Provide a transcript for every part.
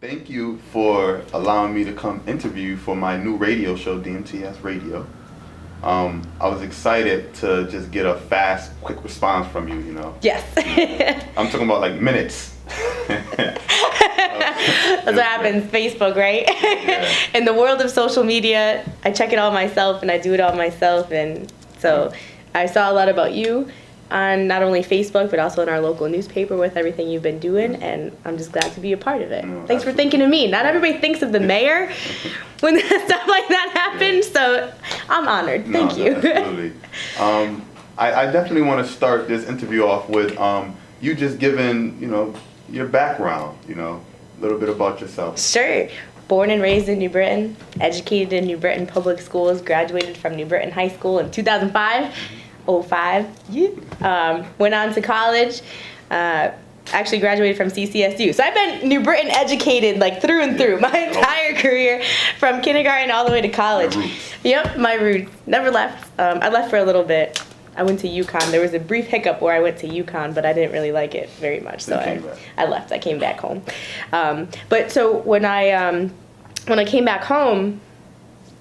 Thank you for allowing me to come interview for my new radio show, DmtsRadio. I was excited to just get a fast, quick response from you, you know. Yes. I'm talking about like minutes. That's what happens, Facebook, right? Yeah. In the world of social media, I check it all myself and I do it all myself. And so I saw a lot about you on not only Facebook, but also in our local newspaper with everything you've been doing. And I'm just glad to be a part of it. No, Thanks for absolutely. thinking of me. Not everybody thinks of the mayor when stuff like that happens. Yeah. So I'm honored. Thank you. Absolutely. I definitely want to start this interview off with you just giving, you know, your background, you know, a little bit about yourself. Sure. Born and raised in New Britain, educated in New Britain public schools, graduated from New Britain High School in 2005. 05. Yeah. Went on to college. Actually graduated from CCSU. So I've been New Britain educated like through and through my entire career, from kindergarten all the way to college. My roots. Yep, my roots. Never left. I left for a little bit. I went to UConn. There was a brief hiccup where I went to UConn, but I didn't really like it very much. So I left. I came back home. But so when I came back home,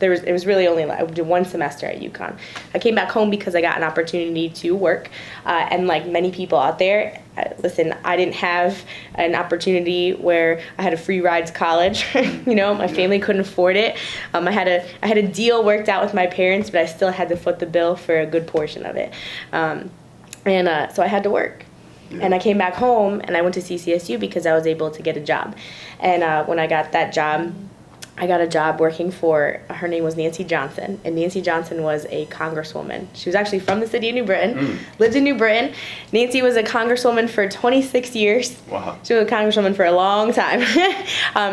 it was really only, I did one semester at UConn. I came back home because I got an opportunity to work. And like many people out there, listen, I didn't have an opportunity where I had a free ride to college. You know, my family couldn't afford it. I had a deal worked out with my parents, but I still had to foot the bill for a good portion of it. So I had to work. Yeah. And I came back home and I went to CCSU because I was able to get a job. And when I got that job, I got a job working for, her name was Nancy Johnson, and Nancy Johnson was a congresswoman. She was actually from the city of New Britain, lived in New Britain. Nancy was a congresswoman for 26 years. Wow. She was a congresswoman for a long time.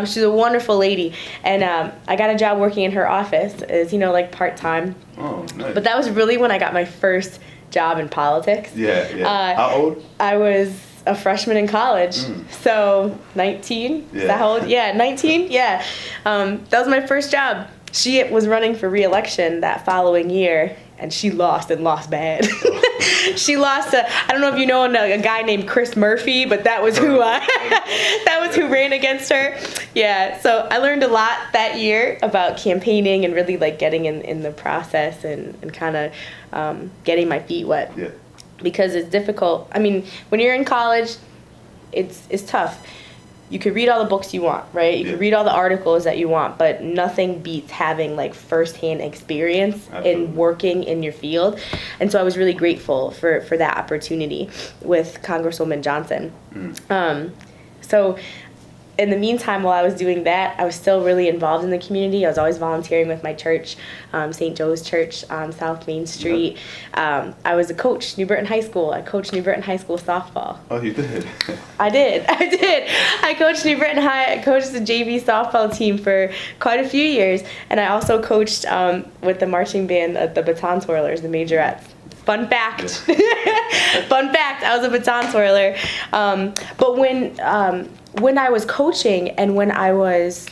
She's a wonderful lady. And I got a job working in her office as, you know, like part-time. Oh, nice. But that was really when I got my first job in politics. Yeah. How old? I was a freshman in college. So 19? Yeah. Is that how old? Yeah, 19? Yeah. That was my first job. She was running for re-election that following year, and she lost and lost bad. She lost to, I don't know if you know a guy named Chris Murphy, but that was who who ran against her. Yeah, so I learned a lot that year about campaigning and really like getting in the process and kind of getting my feet wet. Yeah. Because it's difficult. I mean, when you're in college, it's tough. You could read all the books you want, right? You could read all the articles that you want, but nothing beats having like firsthand experience in working in your field. And so I was really grateful for that opportunity with Congresswoman Johnson. So in the meantime, while I was doing that, I was still really involved in the community. I was always volunteering with my church, St. Joe's Church on South Main Street. I was a coach, New Britain High School. I coached New Britain High School softball. Oh, you did? I did. I coached New Britain High. I coached the JV softball team for quite a few years. And I also coached with the marching band, the baton twirlers, the majorettes. Fun fact. Fun fact, I was a baton twirler. But when I was coaching and when I was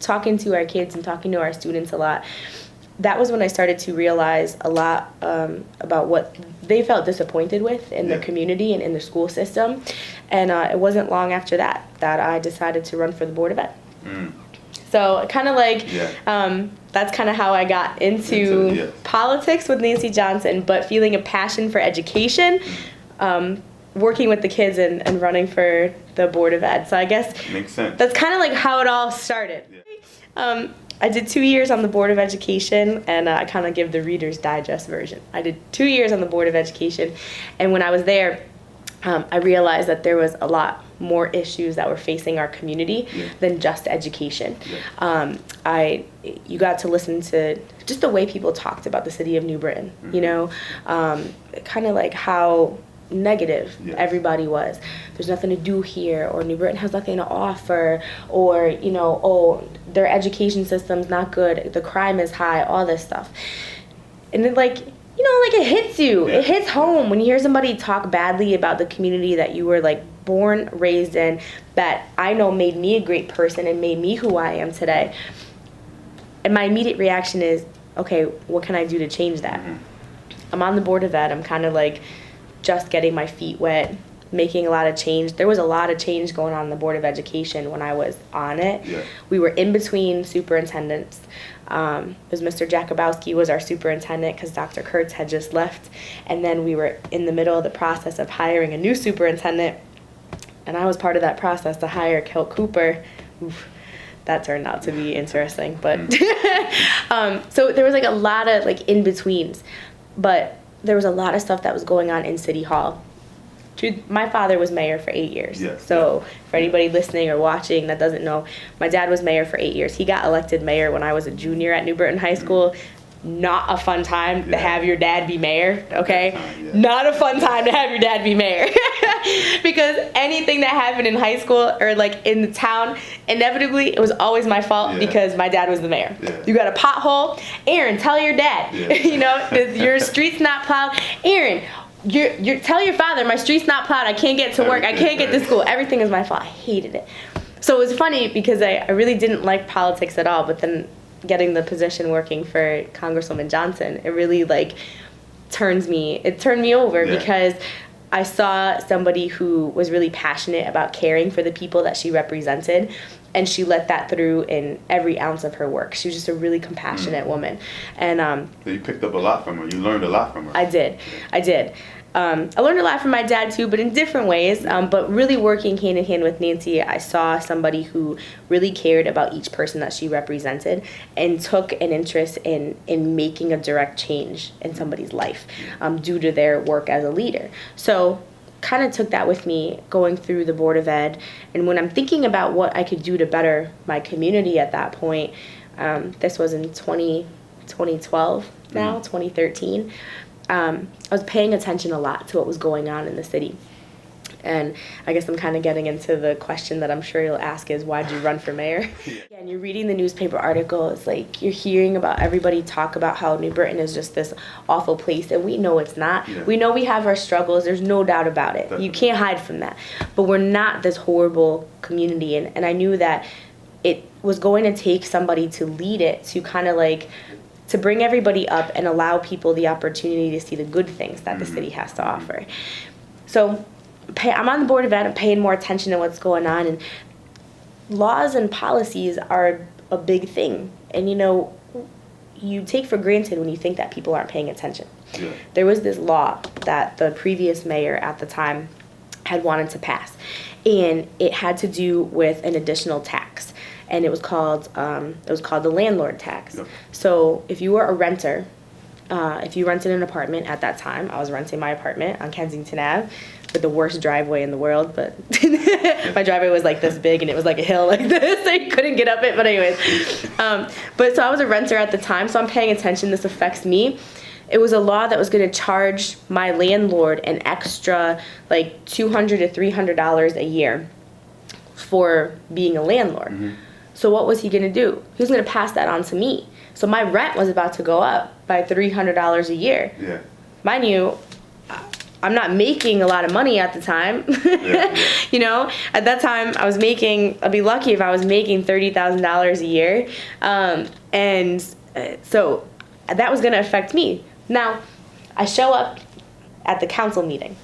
talking to our kids and talking to our students a lot, that was when I started to realize a lot about what they felt disappointed with in the community and in the school system. And it wasn't long after that I decided to run for the Board of Ed. So kind of like, that's kind of how I got into politics with Nancy Johnson, but feeling a passion for education, working with the kids and running for the Board of Ed. So I guess makes sense. That's kind of like how it all started. Yeah. I did 2 years on the Board of Education, and I kind of give the Reader's Digest version. I did 2 years on the Board of Education, and when I was there, I realized that there was a lot more issues that were facing our community than just education. You got to listen to just the way people talked about the city of New Britain, you know, kind of like how negative everybody was. There's nothing to do here, or New Britain has nothing to offer, or, you know, oh, their education system's not good, the crime is high, all this stuff. And then, like, you know, like it hits you. It hits home when you hear somebody talk badly about the community that you were like born, raised in, that I know made me a great person and made me who I am today. And my immediate reaction is, okay, what can I do to change that? I'm on the Board of Ed. I'm kind of like just getting my feet wet, making a lot of change. There was a lot of change going on in the Board of Education when I was on it. Yeah. We were in between superintendents. It was Mr. Jakubowski was our superintendent because Dr. Kurtz had just left. And then we were in the middle of the process of hiring a new superintendent. And I was part of that process to hire Kilt Cooper. Oof, that turned out to be interesting. But so there was like a lot of like in-betweens. But there was a lot of stuff that was going on in City Hall. My father was mayor for 8 years. Yes. So for anybody listening or watching that doesn't know, my dad was mayor for 8 years. He got elected mayor when I was a junior at New Britain High School. Not a fun time to have your dad be mayor, okay? Not a fun time to have your dad be mayor. Because anything that happened in high school or like in the town, inevitably it was always my fault because my dad was the mayor. You got a pothole, Aaron, tell your dad. You know, your street's not plowed. Aaron, you tell your father my street's not plowed. I can't get to work. I can't get to school. Everything is my fault. I hated it. So it was funny because I really didn't like politics at all, but then getting the position working for Congresswoman Johnson, it really like turned me over because I saw somebody who was really passionate about caring for the people that she represented, and she let that through in every ounce of her work. She was just a really compassionate woman. And so you picked up a lot from her. You learned a lot from her. I did. I learned a lot from my dad too, but in different ways. But really working hand in hand with Nancy, I saw somebody who really cared about each person that she represented and took an interest in making a direct change in somebody's life due to their work as a leader. So kind of took that with me going through the Board of Ed. And when I'm thinking about what I could do to better my community at that point, this was in 2012 now, 2013. I was paying attention a lot to what was going on in the city. And I guess I'm kind of getting into the question that I'm sure you'll ask is, why'd you run for mayor? And you're reading the newspaper articles, like you're hearing about everybody talk about how New Britain is just this awful place, and we know it's not. We know we have our struggles, there's no doubt about it. You can't hide from that. But we're not this horrible community, and I knew that it was going to take somebody to lead it, to kind of like to bring everybody up and allow people the opportunity to see the good things that the city has to offer. So I'm on the Board of Ed, I'm paying more attention to what's going on, and laws and policies are a big thing. And you know, you take for granted when you think that people aren't paying attention. There was this law that the previous mayor at the time had wanted to pass, and it had to do with an additional tax. And it was called the landlord tax. So if you were a renter, if you rented an apartment at that time, I was renting my apartment on Kensington Ave with the worst driveway in the world, but my driveway was like this big and it was like a hill like this, so you couldn't get up it, but anyways. But so I was a renter at the time, so I'm paying attention, this affects me. It was a law that was going to charge my landlord an extra like $200 to $300 a year for being a landlord. So what was he going to do? He was going to pass that on to me. So my rent was about to go up by $300 a year. Mind you, I'm not making a lot of money at the time. You know, at that time I'd be lucky if I was making $30,000 a year. So that was going to affect me. Now, I show up at the council meeting.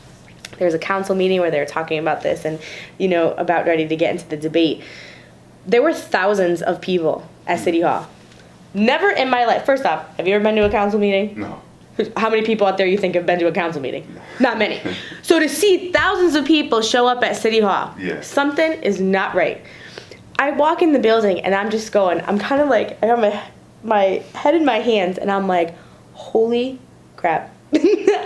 There was a council meeting where they were talking about this and, you know, about ready to get into the debate. There were thousands of people at City Hall. Never in my life. First off, have you ever been to a council meeting? No. How many people out there you think have been to a council meeting? Not many. So to see thousands of people show up at City Hall, something is not right. I walk in the building and I'm just going, I'm kind of like, I got my head in my hands and I'm like, holy crap.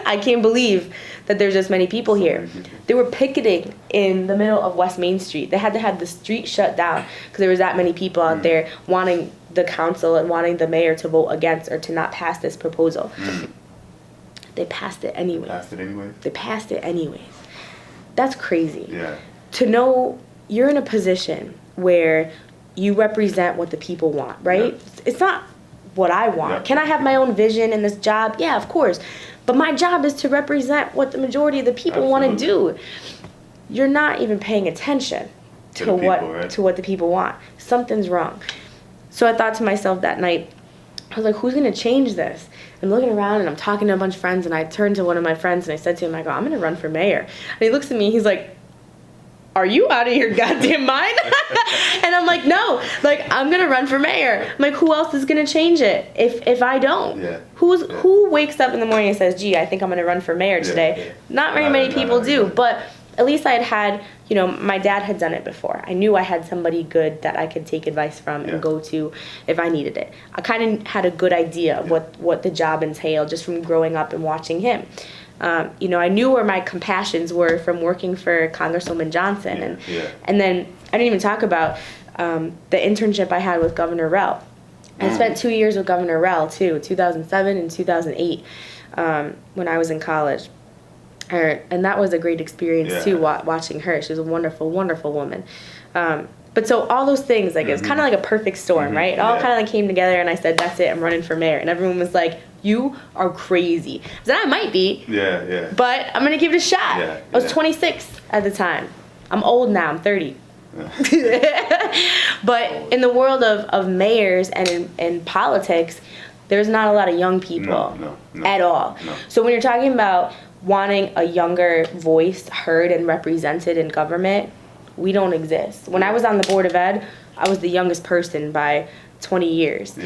I can't believe that there's this many people here. They were picketing in the middle of West Main Street. They had to have the street shut down because there was that many people out there wanting the council and wanting the mayor to vote against or to not pass this proposal. They passed it anyway. They passed it anyways. That's crazy. To know you're in a position where you represent what the people want, right? It's not what I want. Can I have my own vision in this job? Yeah, of course. But my job is to represent what the majority of the people want to do. You're not even paying attention to what the people want. Something's wrong. So I thought to myself that night, I was like, who's going to change this? I'm looking around and I'm talking to a bunch of friends, and I turned to one of my friends and I said to him, I go, I'm going to run for mayor. And he looks at me, he's like, are you out of your goddamn mind? And I'm like, no, like, I'm going to run for mayor. I'm like, who else is going to change it if I don't? Yeah. Who wakes up in the morning and says, gee, I think I'm going to run for mayor today? Not very many people do, but at least I had, you know, my dad had done it before. I knew I had somebody good that I could take advice from and go to if I needed it. I kind of had a good idea of what the job entailed just from growing up and watching him. You know, I knew where my compassions were from working for Congresswoman Johnson. And then I didn't even talk about the internship I had with Governor Rell. I spent 2 years with Governor Rell, too, 2007 and 2008, when I was in college. And that was a great experience, too, watching her. She was a wonderful, wonderful woman. But so all those things, like, it was kind of like a perfect storm, right? It all kind of like came together, and I said, that's it, I'm running for mayor. And everyone was like, you are crazy. I said, I might be. But I'm going to give it a shot. I was 26 at the time. I'm old now. I'm 30. But in the world of mayors and in politics, there's not a lot of young people at all. So when you're talking about wanting a younger voice heard and represented in government, we don't exist. When I was on the Board of Ed, I was the youngest person by 20 years.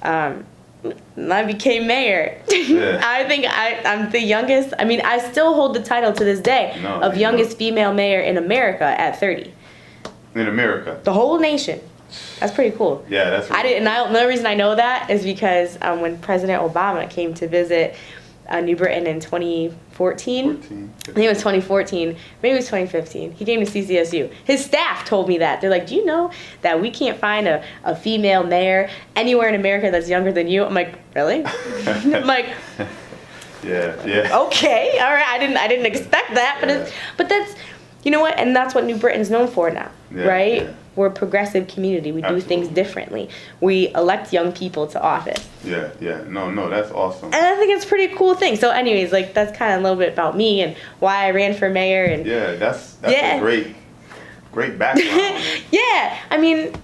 I became mayor. I think I'm the youngest. I mean, I still hold the title to this day of youngest female mayor in America at 30. In America? The whole nation. That's pretty cool. Yeah, that's right. The reason I know that is because when President Obama came to visit New Britain in 2014. I think it was 2014. Maybe it was 2015. He came to CCSU. His staff told me that. They're like, do you know that we can't find a female mayor anywhere in America that's younger than you? I'm like, really? I'm like, okay, all right. I didn't expect that, but that's, you know what? And that's what New Britain's known for now, right? We're a progressive community. We do things differently. We elect young people to office. No, that's awesome. And I think it's a pretty cool thing. So anyways, like, that's kind of a little bit about me and why I ran for mayor. And that's a great background. I mean,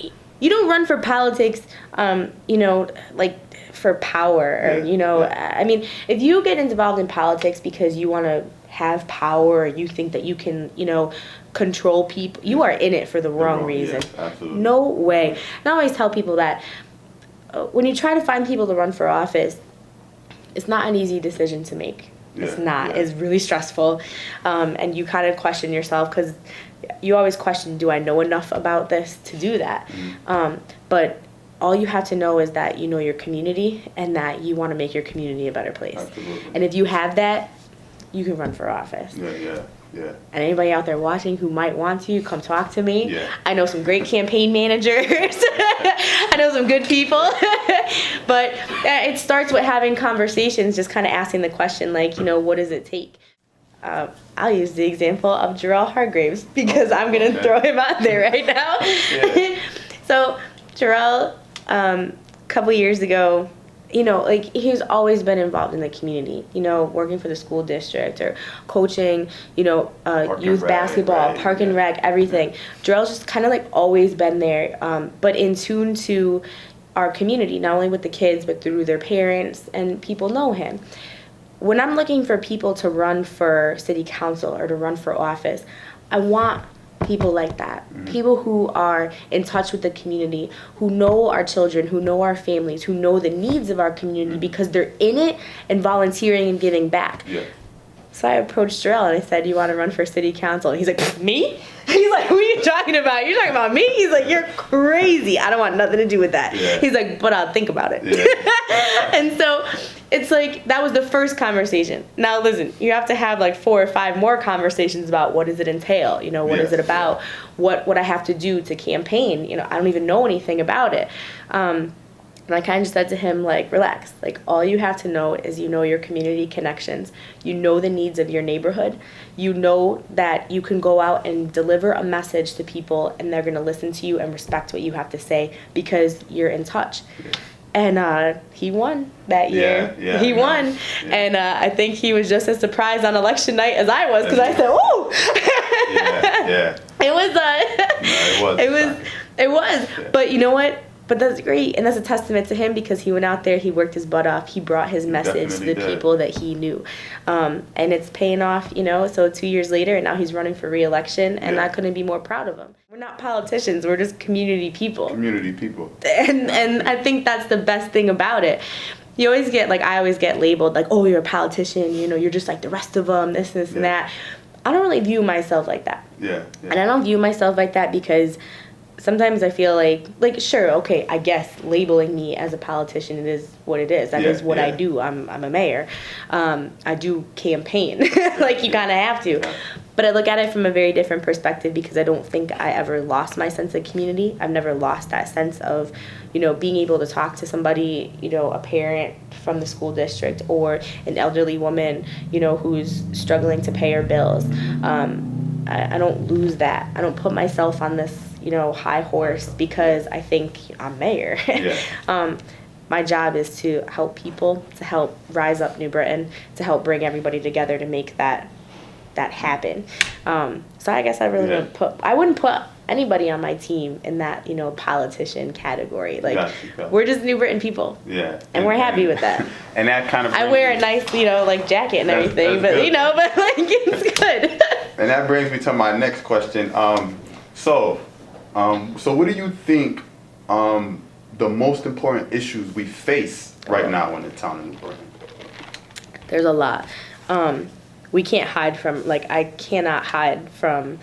you don't run for politics, you know, like for power or, you know, I mean, if you get involved in politics because you want to have power or you think that you can, you know, control people, you are in it for the wrong reason. No way. And I always tell people that when you try to find people to run for office, it's not an easy decision to make. It's not. It's really stressful. And you kind of question yourself because you always question, do I know enough about this to do that? But all you have to know is that you know your community and that you want to make your community a better place. And if you have that, you can run for office. And anybody out there watching who might want to, come talk to me. I know some great campaign managers. I know some good people. But it starts with having conversations, just kind of asking the question, like, you know, what does it take? I'll use the example of Terrell Hargreaves because I'm going to throw him out there right now. So Terrell, a couple years ago, you know, like, he's always been involved in the community, you know, working for the school district or coaching, you know, youth basketball, park and rec, everything. Terrell's just kind of like always been there, but in tune to our community, not only with the kids, but through their parents, and people know him. When I'm looking for people to run for city council or to run for office, I want people like that. People who are in touch with the community, who know our children, who know our families, who know the needs of our community because they're in it and volunteering and giving back. So I approached Terrell and I said, you want to run for city council? And he's like, me? He's like, who are you talking about? You're talking about me? He's like, you're crazy. I don't want nothing to do with that. He's like, but I'll think about it. And so it's like, that was the first conversation. Now listen, you have to have like 4 or 5 more conversations about what does it entail? You know, what is it about? What I have to do to campaign? You know, I don't even know anything about it. And I kind of just said to him, like, relax. Like, all you have to know is you know your community connections. You know the needs of your neighborhood. You know that you can go out and deliver a message to people and they're going to listen to you and respect what you have to say because you're in touch. And he won that year. He won. And I think he was just as surprised on election night as I was because I said, "Ooh!" It was. It was. But you know what? But that's great, and that's a testament to him because he went out there, he worked his butt off, he brought his message to the people that he knew. And it's paying off, so 2 years later, and now he's running for re-election, and I couldn't be more proud of him. We're not politicians, we're just community people. Community people. And I think that's the best thing about it. You always get, I always get labeled, oh, you're a politician, you're just like the rest of them, this, and that. I don't really view myself like that. Yeah. And I don't view myself like that because sometimes I feel sure, okay, I guess labeling me as a politician, it is what it is. That is what I do. I'm a mayor. I do campaign, you kind of have to. Yeah. But I look at it from a very different perspective because I don't think I ever lost my sense of community. I've never lost that sense of, being able to talk to somebody, a parent from the school district or an elderly woman, who's struggling to pay her bills. I don't lose that. I don't put myself on this high horse because I think I'm mayor. Yeah. My job is to help people, to help rise up New Britain, to help bring everybody together to make that happen. So I guess I really wouldn't put anybody on my team in that, politician category. We're just New Britain people. Yeah. And we're happy with that. And that kind of I wear a nice, jacket and everything, but it's good. And that brings me to my next question. So what do you think the most important issues we face right now in the town of New Britain? There's a lot. We can't hide from, I cannot hide from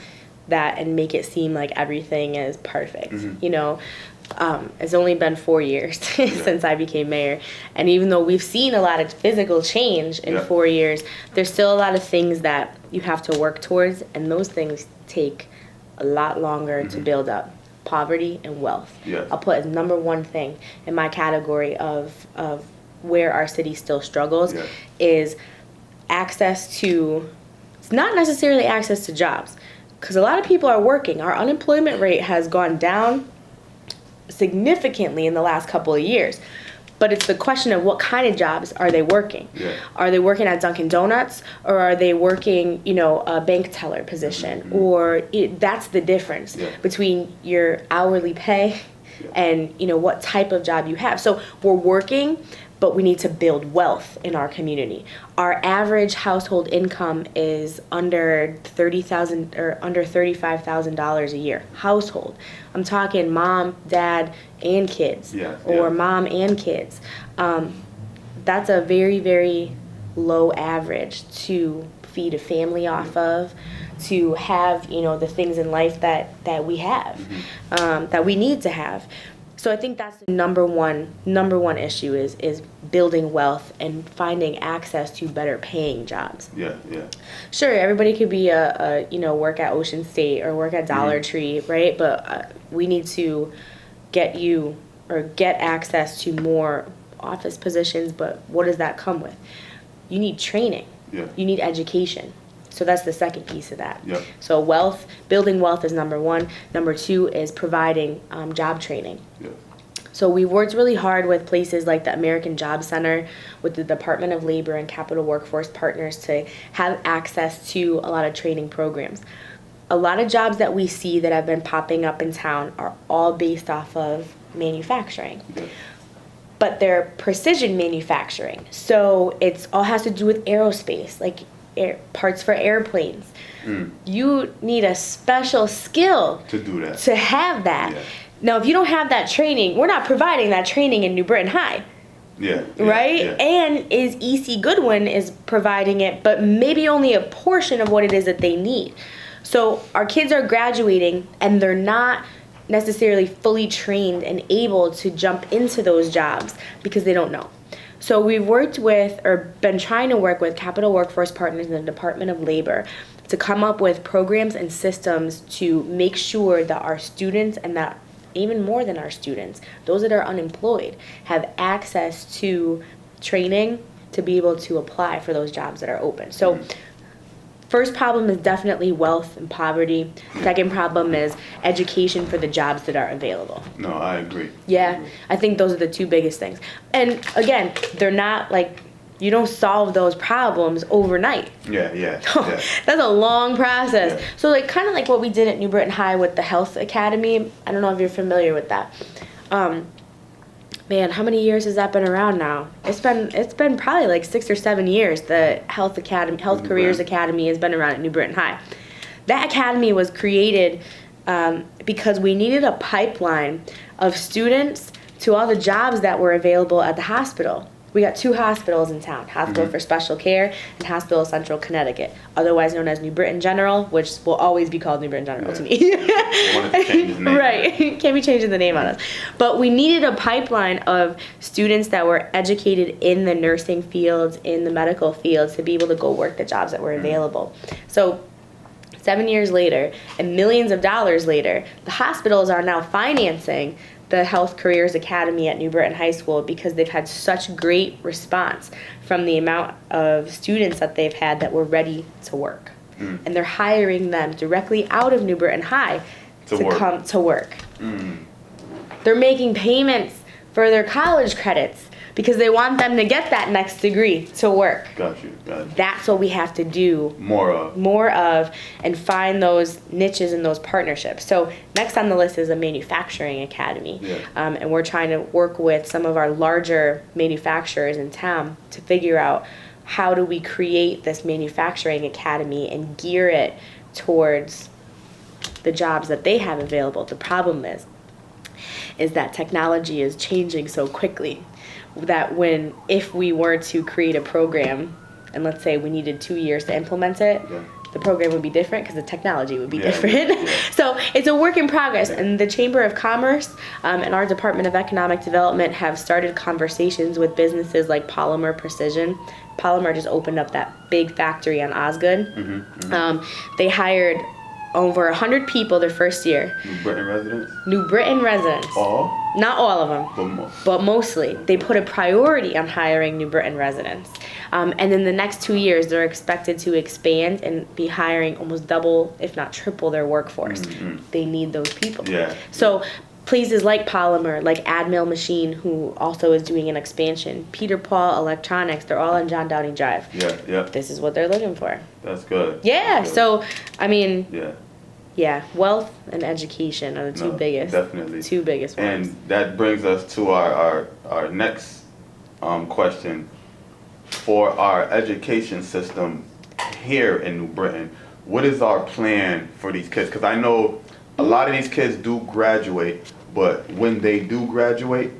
that and make it seem like everything is perfect. Mm-hmm. It's only been 4 years since I became mayor. And even though we've seen a lot of physical change in 4 years, there's still a lot of things that you have to work towards. And those things take a lot longer to build up. Poverty and wealth. Yeah. I'll put as number one thing in my category of where our city still struggles is access to, it's not necessarily access to jobs, because a lot of people are working. Our unemployment rate has gone down significantly in the last couple of years. But it's the question of what kind of jobs are they working? Yeah. Are they working at Dunkin' Donuts, or are they working, a bank teller position? Mm-hmm. Or that's the difference between your hourly pay and, what type of job you have. So we're working, but we need to build wealth in our community. Our average household income is under $30,000 or under $35,000 a year. Household. I'm talking mom, dad, and kids, or mom and kids. That's a very, very low average to feed a family off of, to have the things in life that we have, that we need to have. So I think that's the number one issue is building wealth and finding access to better paying jobs. Yeah. Sure, everybody could be work at Ocean State or work at Dollar Tree, right? But we need to get access to more office positions. But what does that come with? You need training. Yeah. You need education. So that's the second piece of that. Yep. So building wealth is number one. Number two is providing job training. Yep. So we've worked really hard with places like the American Job Center, with the Department of Labor and Capital Workforce Partners to have access to a lot of training programs. A lot of jobs that we see that have been popping up in town are all based off of manufacturing. Yep. But they're precision manufacturing. So it's all has to do with aerospace, parts for airplanes. You need a special skill to do that, to have that. Yeah. Now, if you don't have that training, we're not providing that training in New Britain High. Right? Yeah. And EC Goodwin is providing it, but maybe only a portion of what it is that they need. So our kids are graduating and they're not necessarily fully trained and able to jump into those jobs because they don't know. So we've worked with, or been trying to work with, Capital Workforce Partners and the Department of Labor to come up with programs and systems to make sure that our students, and that even more than our students, those that are unemployed, have access to training to be able to apply for those jobs that are open. So first problem is definitely wealth and poverty. Second problem is education for the jobs that are available. No, I agree. Yeah, I think those are the two biggest things. And again, they're not you don't solve those problems overnight. Yeah. That's a long process. Yeah. So kind of like what we did at New Britain High with the Health Academy. I don't know if you're familiar with that. man, how many years has that been around now? It's been probably like 6 or 7 years. The Health Careers Academy has been around at New Britain High. That academy was created because we needed a pipeline of students to all the jobs that were available at the hospital. We got 2 hospitals in town, Hospital for Special Care and Hospital Central Connecticut, otherwise known as New Britain General, which will always be called New Britain General to me. Wanted to change the name. Right, can't be changing the name on us. But we needed a pipeline of students that were educated in the nursing fields, in the medical fields, to be able to go work the jobs that were available. So 7 years later, and millions of dollars later, the hospitals are now financing the Health Careers Academy at New Britain High School because they've had such great response from the amount of students that they've had that were ready to work. And they're hiring them directly out of New Britain High to come to work. They're making payments for their college credits because they want them to get that next degree to work. Got you. That's what we have to do more of, and find those niches and those partnerships. So next on the list is a manufacturing academy. And we're trying to work with some of our larger manufacturers in town to figure out how do we create this manufacturing academy and gear it towards the jobs that they have available. The problem is that technology is changing so quickly that if we were to create a program, and let's say we needed 2 years to implement it, the program would be different because the technology would be different. So it's a work in progress, and the Chamber of Commerce and our Department of Economic Development have started conversations with businesses like Polymer Precision. Polymer just opened up that big factory on Osgood. They hired over 100 people their first year. New Britain residents. All? Not all of them, but mostly. They put a priority on hiring New Britain residents. And in the next 2 years, they're expected to expand and be hiring almost double, if not triple, their workforce. They need those people. So places like Polymer, like Admiral Machine, who also is doing an expansion, Peter Paul Electronics, they're all on John Downey Drive. This is what they're looking for. That's good. Yeah, so, I mean... wealth and education are the two biggest ones. And that brings us to our next question. For our education system here in New Britain, what is our plan for these kids? Because I know a lot of these kids do graduate, but when they do graduate,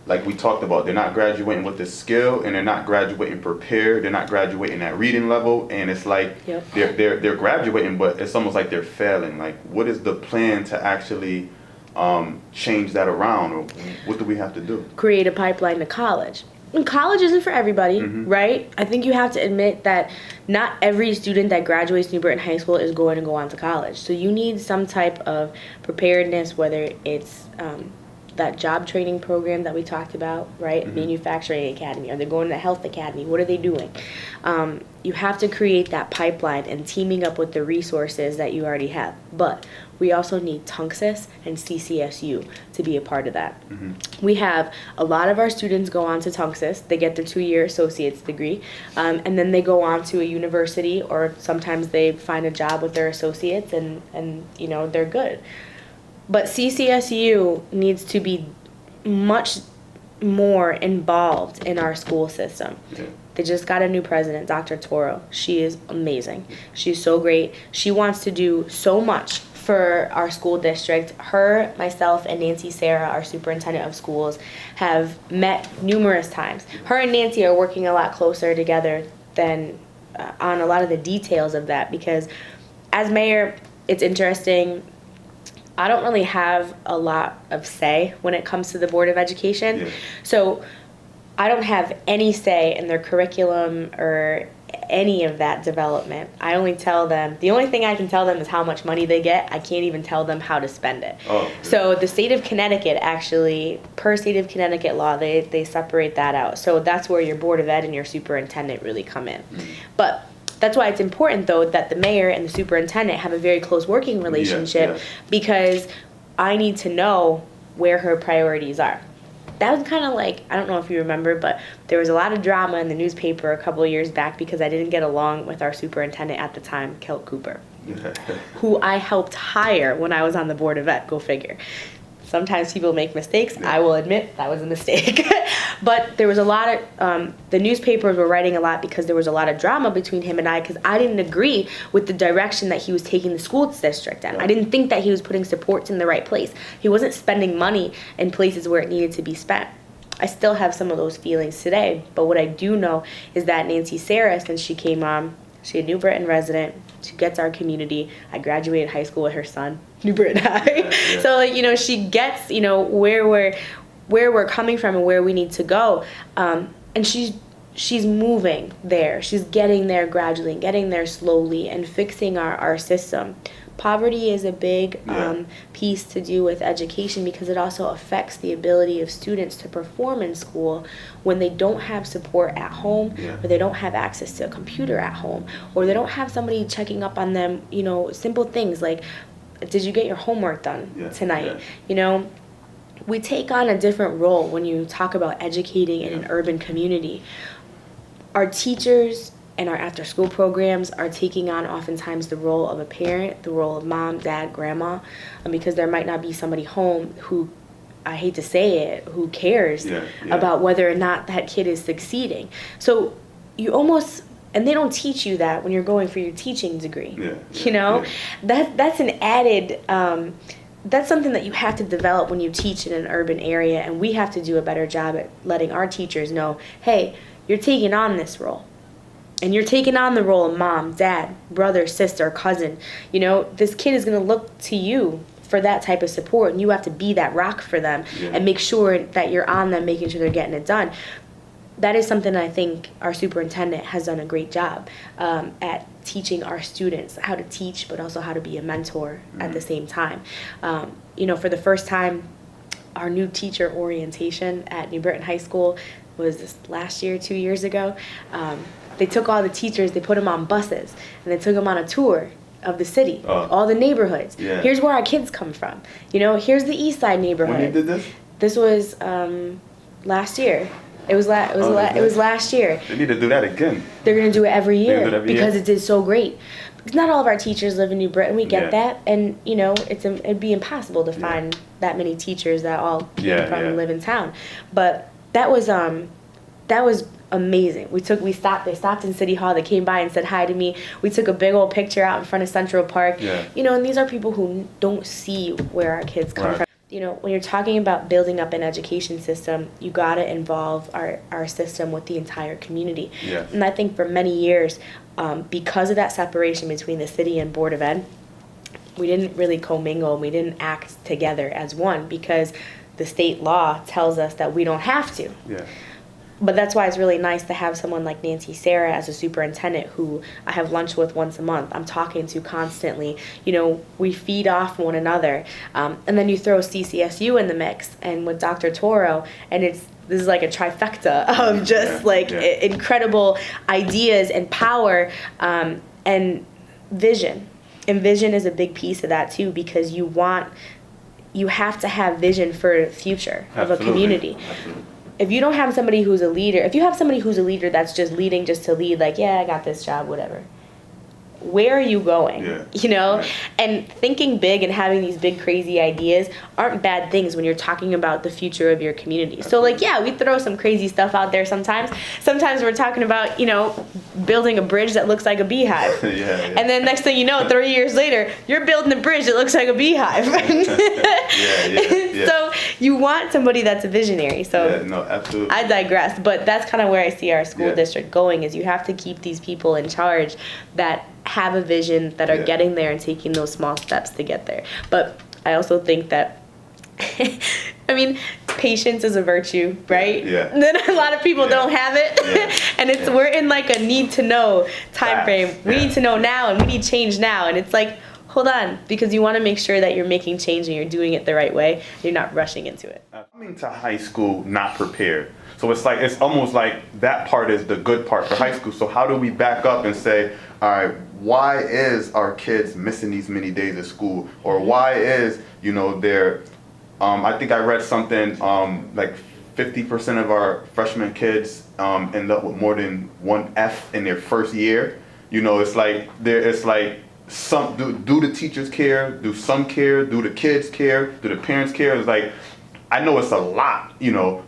like we talked about, they're not graduating with the skill, and they're not graduating prepared. They're not graduating at reading level, and it's like they're graduating, but it's almost like they're failing. Like, what is the plan to actually change that around, or what do we have to do? Create a pipeline to college. And college isn't for everybody, right? I think you have to admit that not every student that graduates New Britain High School is going to go on to college. So you need some type of preparedness, whether it's that job training program that we talked about, right? Manufacturing academy. Are they going to the health academy? What are they doing? You have to create that pipeline and teaming up with the resources that you already have. But we also need TUNCSIS and CCSU to be a part of that. We have a lot of our students go on to TUNCSIS. They get their 2-year associate's degree, and then they go on to a university, or sometimes they find a job with their associates, and you know, they're good. But CCSU needs to be much more involved in our school system. They just got a new president, Dr. Toro. She is amazing. She's so great. She wants to do so much for our school district. Her, myself, and Nancy Sarah, our superintendent of schools, have met numerous times. Her and Nancy are working a lot closer together than on a lot of the details of that, because as mayor, it's interesting. I don't really have a lot of say when it comes to the Board of Education. So I don't have any say in their curriculum or any of that development. I only tell them, the only thing I can tell them is how much money they get. I can't even tell them how to spend it. So the state of Connecticut actually, per state of Connecticut law, they separate that out. So that's where your Board of Ed and your superintendent really come in. But that's why it's important, though, that the mayor and the superintendent have a very close working relationship, because I need to know where her priorities are. That was kind of like, I don't know if you remember, but there was a lot of drama in the newspaper a couple of years back because I didn't get along with our superintendent at the time, Kelt Cooper, who I helped hire when I was on the Board of Ed, go figure. Sometimes people make mistakes. I will admit that was a mistake. But there was a lot of, the newspapers were writing a lot because there was a lot of drama between him and I, because I didn't agree with the direction that he was taking the school district in. I didn't think that he was putting supports in the right place. He wasn't spending money in places where it needed to be spent. I still have some of those feelings today. But what I do know is that Nancy Sarah, since she came on, she's a New Britain resident. She gets our community. I graduated high school with her son, New Britain High. So, like, you know, she gets, you know, where we're coming from and where we need to go. And she's moving there. She's getting there gradually, getting there slowly, and fixing our system. Poverty is a big piece to do with education, because it also affects the ability of students to perform in school when they don't have support at home, or they don't have access to a computer at home, or they don't have somebody checking up on them, you know, simple things like, did you get your homework done tonight? You know, we take on a different role when you talk about educating in an urban community. Our teachers and our after-school programs are taking on oftentimes the role of a parent, the role of mom, dad, grandma, because there might not be somebody home who, I hate to say it, who cares about whether or not that kid is succeeding. So you almost, and they don't teach you that when you're going for your teaching degree. You know, that's an added, that's something that you have to develop when you teach in an urban area, and we have to do a better job at letting our teachers know, hey, you're taking on this role. And you're taking on the role of mom, dad, brother, sister, cousin. You know, this kid is going to look to you for that type of support, and you have to be that rock for them and make sure that you're on them, making sure they're getting it done. That is something I think our superintendent has done a great job at teaching our students how to teach, but also how to be a mentor at the same time. You know, for the first time, our new teacher orientation at New Britain High School was this last year, 2 years ago. They took all the teachers, they put them on buses, and they took them on a tour of the city, all the neighborhoods. Here's where our kids come from. You know, here's the East Side neighborhood. When you did this? This was last year. It was last year. They need to do that again. They're going to do it every year because it did so great. Because not all of our teachers live in New Britain. We get that, and you know, it'd be impossible to find that many teachers that all came from and live in town. But that was amazing. They stopped in City Hall. They came by and said hi to me. We took a big old picture out in front of Central Park. You know, and these are people who don't see where our kids come from. You know, when you're talking about building up an education system, you got to involve our system with the entire community. And I think for many years, because of that separation between the city and Board of Ed, we didn't really commingle. We didn't act together as one, because the state law tells us that we don't have to. But that's why it's really nice to have someone like Nancy Sarah as a superintendent who I have lunch with once a month. I'm talking to constantly. You know, we feed off one another. And then you throw CCSU in the mix, and with Dr. Toro, and this is like a trifecta of just incredible ideas and power and vision. And vision is a big piece of that too, because you have to have vision for the future of a community. If you don't have somebody who's a leader, if you have somebody who's a leader that's just leading just to lead, like, I got this job, whatever. Where are you going? You know? And thinking big and having these big, crazy ideas aren't bad things when you're talking about the future of your community. So, like, we throw some crazy stuff out there sometimes. Sometimes we're talking about, you know, building a bridge that looks like a beehive. And then next thing you know, 30 years later, you're building a bridge that looks like a beehive. So you want somebody that's a visionary. So no, absolutely. I digress. But that's kind of where I see our school district going, is you have to keep these people in charge that have a vision, that are getting there and taking those small steps to get there. But I also think that I mean, patience is a virtue, right? And then a lot of people don't have it. And we're in like a need to know time frame. We need to know now, and we need change now. And it's like, hold on, because you want to make sure that you're making change and you're doing it the right way. You're not rushing into it. Coming to high school not prepared. So it's almost like that part is the good part for high school. So how do we back up and say, all right, why is our kids missing these many days of school? Or why is, you know, I think I read something like 50% of our freshman kids end up with more than one F in their first year. You know, it's like do the teachers care? Do some care? Do the kids care? Do the parents care? It's like, I know it's a lot,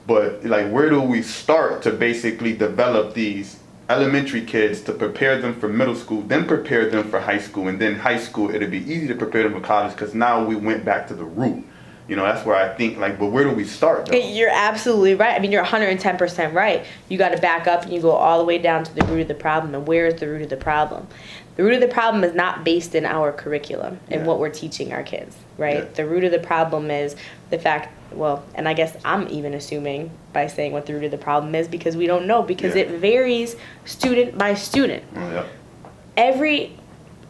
but like, where do we start to basically develop these elementary kids to prepare them for middle school, then prepare them for high school, and then high school, it'll be easy to prepare them for college because now we went back to the root. That's where I think, like, but where do we start, though? You're absolutely right. I mean, you're 110% right. You got to back up and you go all the way down to the root of the problem. And where is the root of the problem? The root of the problem is not based in our curriculum and what we're teaching our kids, right? Yeah. The root of the problem is the fact, and I guess I'm even assuming by saying what the root of the problem is because we don't know, because it varies student by student.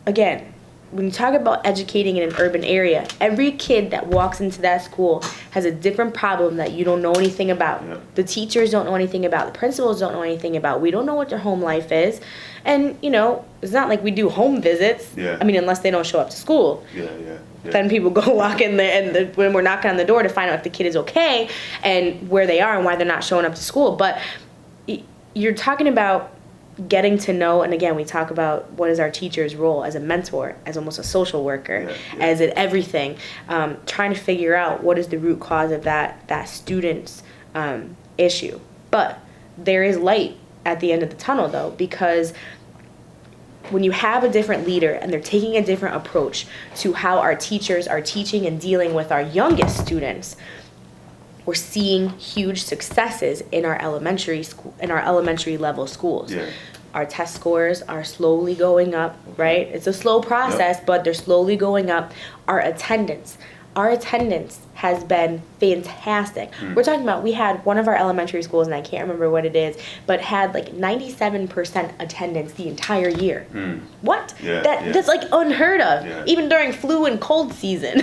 Again, when you talk about educating in an urban area, every kid that walks into that school has a different problem that you don't know anything about. Yeah. The teachers don't know anything about. The principals don't know anything about. We don't know what their home life is. And, it's not like we do home visits. Yeah. I mean, unless they don't show up to school. Yeah. Then people go walk in there, and when we're knocking on the door to find out if the kid is okay and where they are and why they're not showing up to school. But you're talking about getting to know, and again, we talk about what is our teacher's role as a mentor, as almost a social worker, as in everything, trying to figure out what is the root cause of that student's issue. But there is light at the end of the tunnel, though, because when you have a different leader and they're taking a different approach to how our teachers are teaching and dealing with our youngest students, we're seeing huge successes in our elementary level schools. Yeah. Our test scores are slowly going up, right? It's a slow process, but they're slowly going up. Our attendance has been fantastic. We're talking about, we had one of our elementary schools, and I can't remember what it is, but had like 97% attendance the entire year. What? That's like unheard of, even during flu and cold season,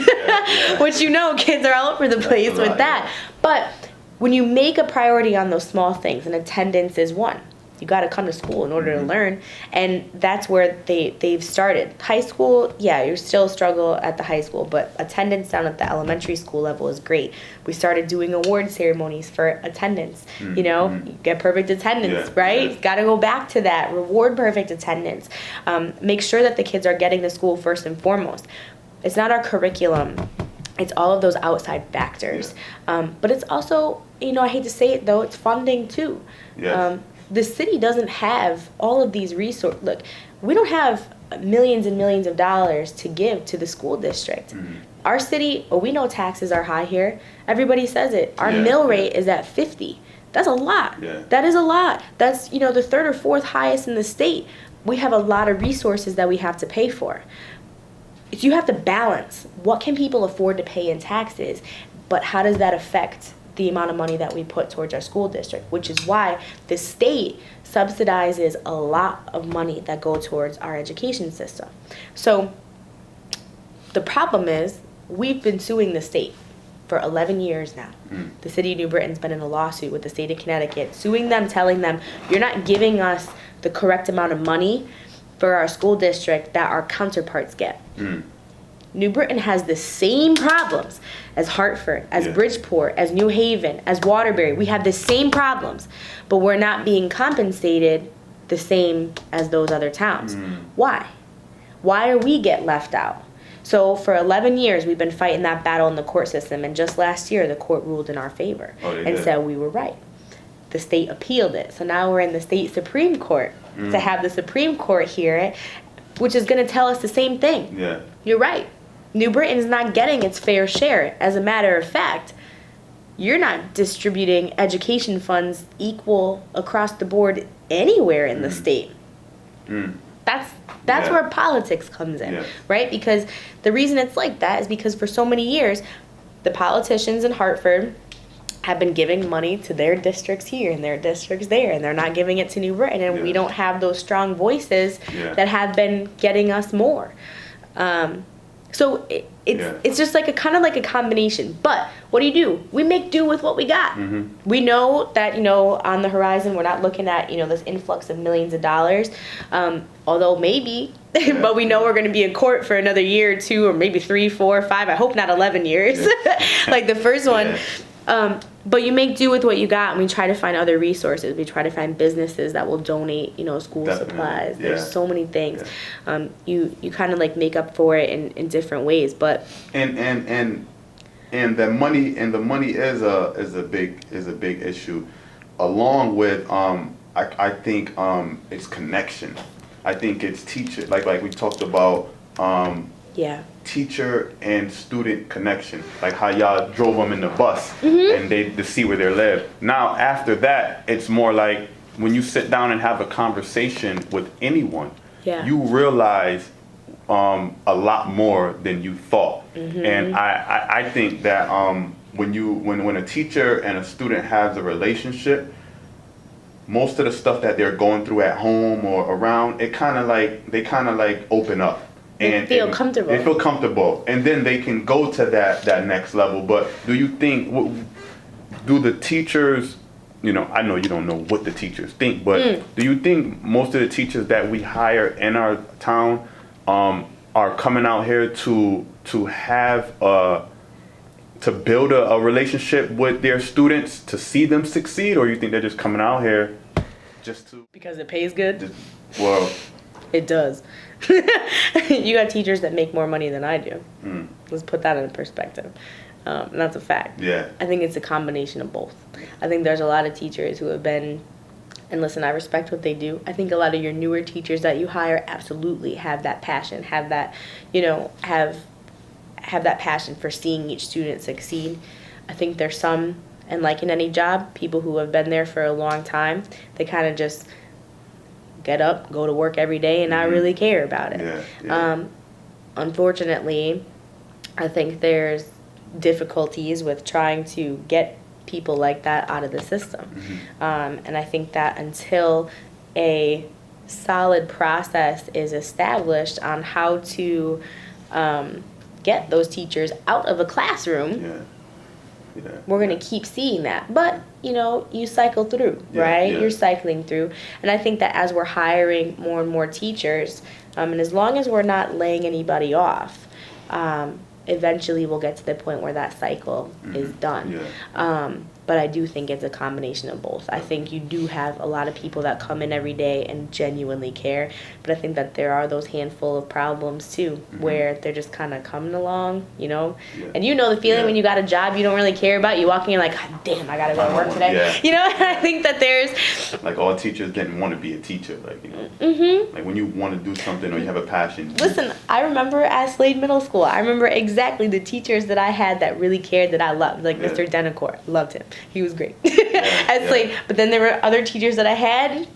which kids are all over the place with that. But when you make a priority on those small things, and attendance is one, you got to come to school in order to learn, and that's where they've started. High school, you still struggle at the high school, but attendance down at the elementary school level is great. We started doing award ceremonies for attendance. You get perfect attendance, right? Yeah. Got to go back to that. Reward perfect attendance. Make sure that the kids are getting to school first and foremost. It's not our curriculum. It's all of those outside factors. But it's also, I hate to say it though, it's funding too. Yes. The city doesn't have all of these resources. Look, we don't have millions and millions of dollars to give to the school district. Our city, we know taxes are high here. Everybody says it. Our mill rate is at 50. That's a lot. Yeah. That is a lot. That's, the third or fourth highest in the state. We have a lot of resources that we have to pay for. So you have to balance what can people afford to pay in taxes, but how does that affect the amount of money that we put towards our school district, which is why the state subsidizes a lot of money that go towards our education system. So the problem is we've been suing the state for 11 years now. The city of New Britain's been in a lawsuit with the state of Connecticut, suing them, telling them, you're not giving us the correct amount of money for our school district that our counterparts get. New Britain has the same problems as Hartford, as Bridgeport, as New Haven, as Waterbury. We have the same problems, but we're not being compensated the same as those other towns. Why? Why do we get left out? So for 11 years, we've been fighting that battle in the court system, and just last year, the court ruled in our favor and said we were right. The state appealed it, so now we're in the state Supreme Court to have the Supreme Court hear it, which is going to tell us the same thing. You're right. New Britain's not getting its fair share. As a matter of fact, you're not distributing education funds equal across the board anywhere in the state. That's where politics comes in, right? Because the reason it's like that is because for so many years, the politicians in Hartford have been giving money to their districts here and their districts there, and they're not giving it to New Britain, and we don't have those strong voices that have been getting us more. So it's just like a kind of like a combination. But what do? We make do with what we got. We know that, on the horizon, we're not looking at, this influx of millions of dollars. Although maybe, but we know we're going to be in court for another year or two, or maybe 3, 4, 5. I hope not 11 years, like the first one. But you make do with what you got, and we try to find other resources. We try to find businesses that will donate, school supplies. Yeah. There's so many things. Yeah. You kind of like make up for it in different ways, but and the money is a big issue, along with I think it's connection. I think it's teacher, like we talked about. Teacher and student connection, like how y'all drove them in the bus and they to see where they live. Now after that, it's more like when you sit down and have a conversation with anyone, you realize a lot more than you thought. And I think that when a teacher and a student has a relationship, most of the stuff that they're going through at home or around, they kind of like open up. They feel comfortable. They feel comfortable, and then they can go to that next level. But do you think, do the teachers, I know you don't know what the teachers think, but do you think most of the teachers that we hire in our town are coming out here to have to build a relationship with their students, to see them succeed, or you think they're just coming out here just to... Because it pays good? Well... It does. You got teachers that make more money than I do. Let's put that in perspective. And that's a fact. Yeah. I think it's a combination of both. I think there's a lot of teachers who have been, and listen, I respect what they do. I think a lot of your newer teachers that you hire absolutely have that passion, have that, have that passion for seeing each student succeed. I think there's some, and like in any job, people who have been there for a long time, they kind of just get up, go to work every day, and not really care about it. Unfortunately, I think there's difficulties with trying to get people like that out of the system. And I think that until a solid process is established on how to get those teachers out of a classroom, we're going to keep seeing that. But, you cycle through, right? You're cycling through. And I think that as we're hiring more and more teachers, and as long as we're not laying anybody off, eventually we'll get to the point where that cycle is done. But I do think it's a combination of both. I think you do have a lot of people that come in every day and genuinely care, but I think that there are those handful of problems too, where they're just kind of coming along, and the feeling when you got a job you don't really care about, you walk in, you're like, God damn, I gotta go to work today. And I think that there's like all teachers didn't want to be a teacher, like when you want to do something or you have a passion. Listen, I remember at Slade Middle School, I remember exactly the teachers that I had that really cared, that I loved, like Mr. Denicourt. Loved him. He was great at Slade. But then there were other teachers that I had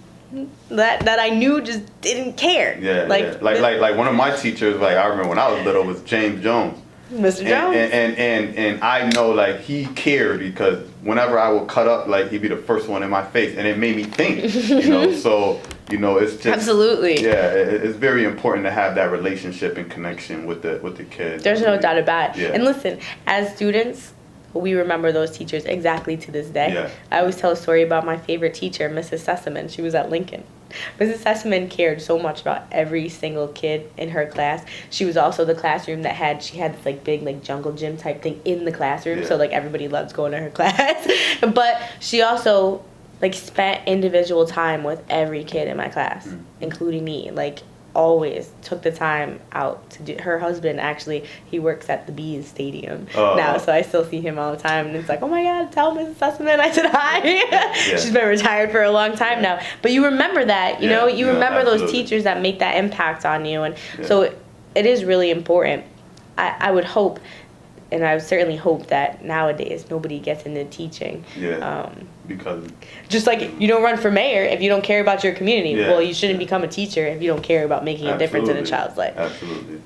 that I knew just didn't care. Like one of my teachers, like I remember when I was little, was James Jones. Mr. Jones. And I know like he cared, because whenever I would cut up, like he'd be the first one in my face, and it made me think, so it's just absolutely it's very important to have that relationship and connection with the kids. There's no doubt about it. And listen, as students, we remember those teachers exactly to this day. I always tell a story about my favorite teacher, Mrs. Sessamon. She was at Lincoln. Mrs. Sessamon cared so much about every single kid in her class. She was also the classroom that had this like big like jungle gym type thing in the classroom, so like everybody loved going to her class. But she also like spent individual time with every kid in my class, including me. Like always took the time out to do. Her husband, actually, he works at the Bees Stadium now, so I still see him all the time, and it's like, oh my God, tell Mrs. Sussman I said hi. She's been retired for a long time now, but you remember that, you remember absolutely. those teachers that make that impact on you, and so it is really important. I would hope, and I would certainly hope that nowadays nobody gets into teaching. Because just like you don't run for mayor if you don't care about your community. Well, you shouldn't become a teacher if you don't care about making a difference in a child's life. Absolutely.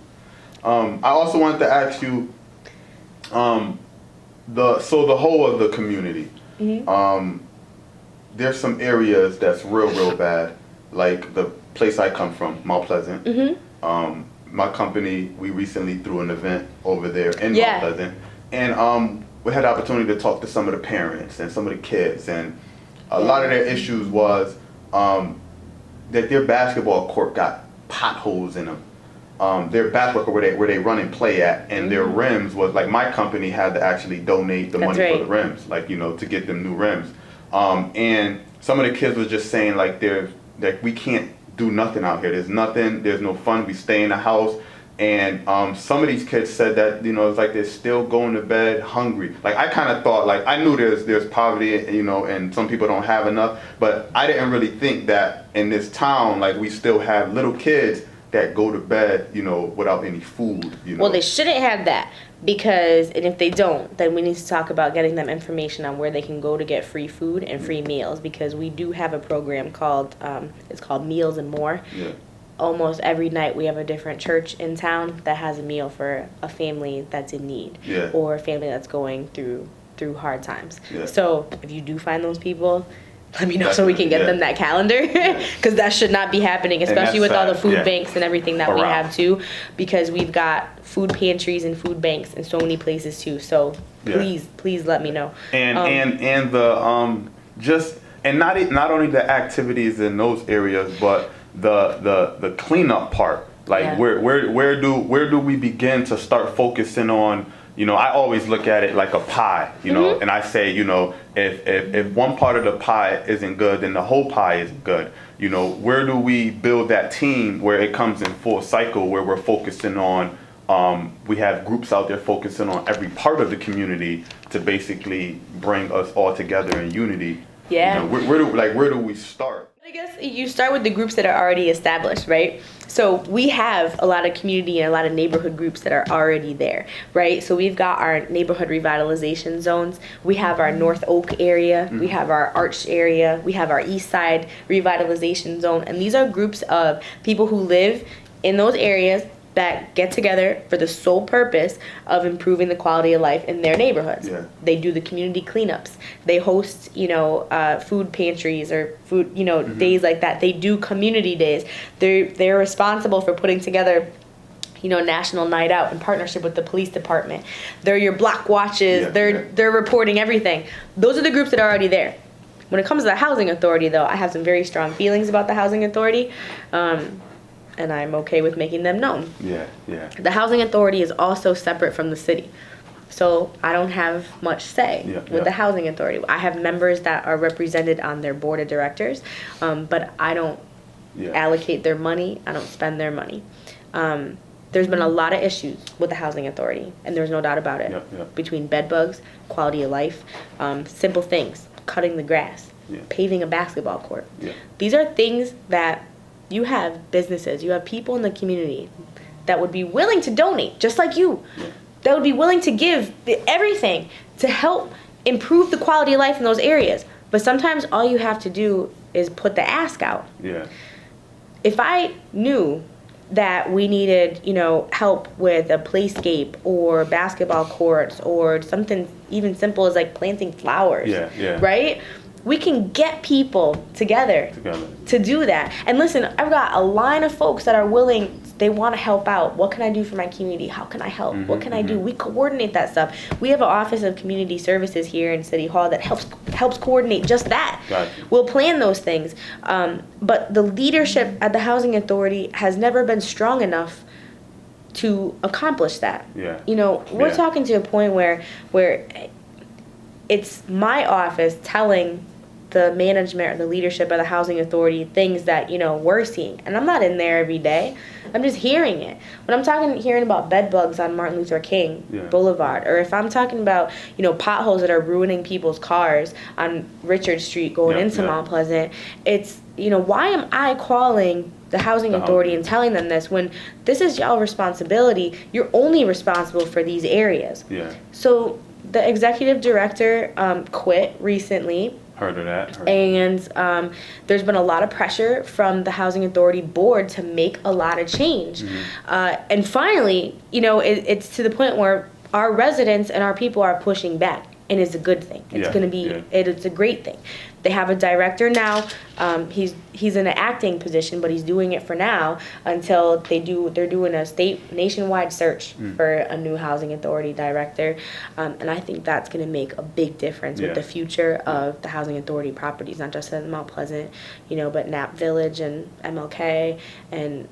I also wanted to ask you, the whole of the community. There's some areas that's real bad, like the place I come from, Mount Pleasant. My company, we recently threw an event over there in Mount Pleasant, and we had the opportunity to talk to some of the parents and some of the kids, and a lot of their issues was that their basketball court got potholes in them, their backwork where they run and play at, and their rims was like my company had to actually donate the money for the rims, like to get them new rims. And some of the kids was just saying like we can't do nothing out here. There's nothing. There's no fun. We stay in the house. And some of these kids said that it's like they're still going to bed hungry. Like I kind of thought, like I knew there's poverty, and some people don't have enough, but I didn't really think that in this town, like we still have little kids that go to bed, without any food. Well, they shouldn't have that, because, and if they don't, then we need to talk about getting them information on where they can go to get free food and free meals, because we do have a program called it's called Meals and More. Yeah. Almost every night we have a different church in town that has a meal for a family that's in need, or a family that's going through hard times. Yeah. So if you do find those people, let me know so we can get them that calendar, because that should not be happening, especially with all the food banks and everything that we have too, because we've got food pantries and food banks in so many places too. So please let me know. And the just and not only the activities in those areas, but the cleanup part, like where do we begin to start focusing on, I always look at it like a pie, and I say, if one part of the pie isn't good, then the whole pie isn't good. Where do we build that team where it comes in full cycle, where we're focusing on, we have groups out there focusing on every part of the community to basically bring us all together in unity. Yeah. Where do we start? I guess you start with the groups that are already established, right? So we have a lot of community and a lot of neighborhood groups that are already there, right? So we've got our neighborhood revitalization zones. We have our North Oak area. We have our Arch area. We have our East Side revitalization zone. And these are groups of people who live in those areas that get together for the sole purpose of improving the quality of life in their neighborhoods. Yeah. They do the community cleanups. They host, food pantries or food, days like that. They do community days. They're responsible for putting together, National Night Out in partnership with the police department. They're your block watches. They're reporting everything. Those are the groups that are already there. When it comes to the housing authority, though, I have some very strong feelings about the housing authority. And I'm okay with making them known. Yeah. The housing authority is also separate from the city. So I don't have much say with the housing authority. I have members that are represented on their board of directors, but I don't allocate their money. I don't spend their money. There's been a lot of issues with the housing authority, and there's no doubt about it. Between bed bugs, quality of life, simple things, cutting the grass, paving a basketball court. These are things that you have businesses, you have people in the community that would be willing to donate, just like you, that would be willing to give everything to help improve the quality of life in those areas. But sometimes all you have to do is put the ask out. Yeah. If I knew that we needed, help with a playscape or basketball courts or something even simple as like planting flowers, right? We can get people together to do that. And listen, I've got a line of folks that are willing, they want to help out. What can I do for my community? How can I help? What can I do? We coordinate that stuff. We have an Office of Community Services here in City Hall that helps coordinate just that. Gotcha. We'll plan those things. But the leadership at the Housing Authority has never been strong enough to accomplish that. We're talking to a point where it's my office telling the management or the leadership of the housing authority things that we're seeing, and I'm not in there every day. I'm just hearing it. When I'm hearing about bed bugs on Martin Luther King Boulevard, or if I'm talking about potholes that are ruining people's cars on Richard Street going into Mount Pleasant, it's why am I calling the housing authority and telling them this when this is y'all responsibility? You're only responsible for these areas. So the executive director quit recently. Heard of that. And there's been a lot of pressure from the Housing Authority board to make a lot of change. And finally, it's to the point where our residents and our people are pushing back. And it's a good thing. It's going to be, it's a great thing. They have a director now. He's in an acting position, but he's doing it for now until they're doing a nationwide search for a new housing authority director. And I think that's going to make a big difference with the future of the housing authority properties, not just in Mount Pleasant, but Knapp Village and MLK. And,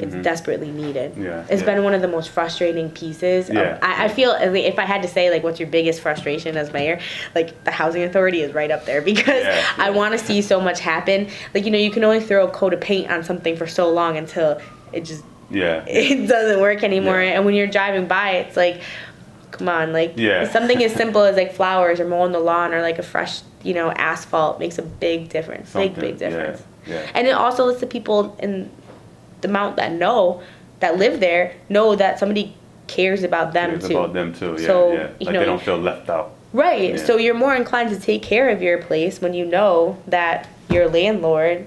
It's desperately needed. Yeah, it's been one of the most frustrating pieces. I feel if I had to say, like, what's your biggest frustration as mayor, like, the housing authority is right up there, because I want to see so much happen. Like, you know, you can only throw a coat of paint on something for so long until it just it doesn't work anymore. And when you're driving by, it's like, come on, like, something as simple as like flowers or mowing the lawn or like a fresh, you know, asphalt makes a big difference. Big difference. And it also lets the people in the mount that live there know that somebody cares about them too. So, like, they don't feel left out. Right. So you're more inclined to take care of your place when you know that your landlord